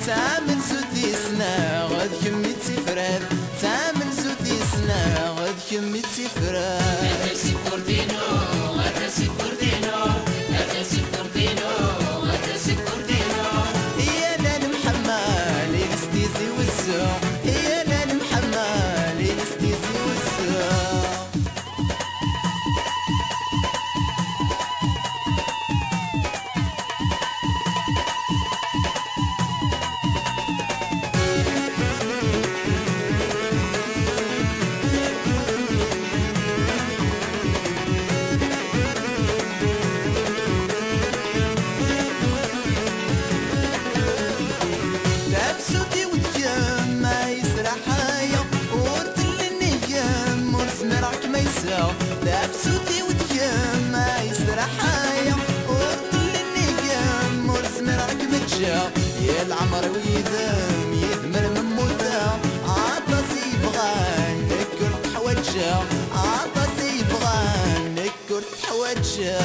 تعمل زودي سنا غد كمي تفراد تعمل زودي سنا غد كمي تفراد أتسي كوردينو أتسي كوردينو أتسي كوردينو أتسي كوردينو يا نان محمد ليستيزي والسوق يا نان محمد ليستيزي والسوق لابسوتي وتجام ما يسرحايا وطل النجام ورسم راك متجا يا العمر ويدام يدمر من موتا عطاسي بغان نكر تحوجا عطاسي بغان نكر تحوجا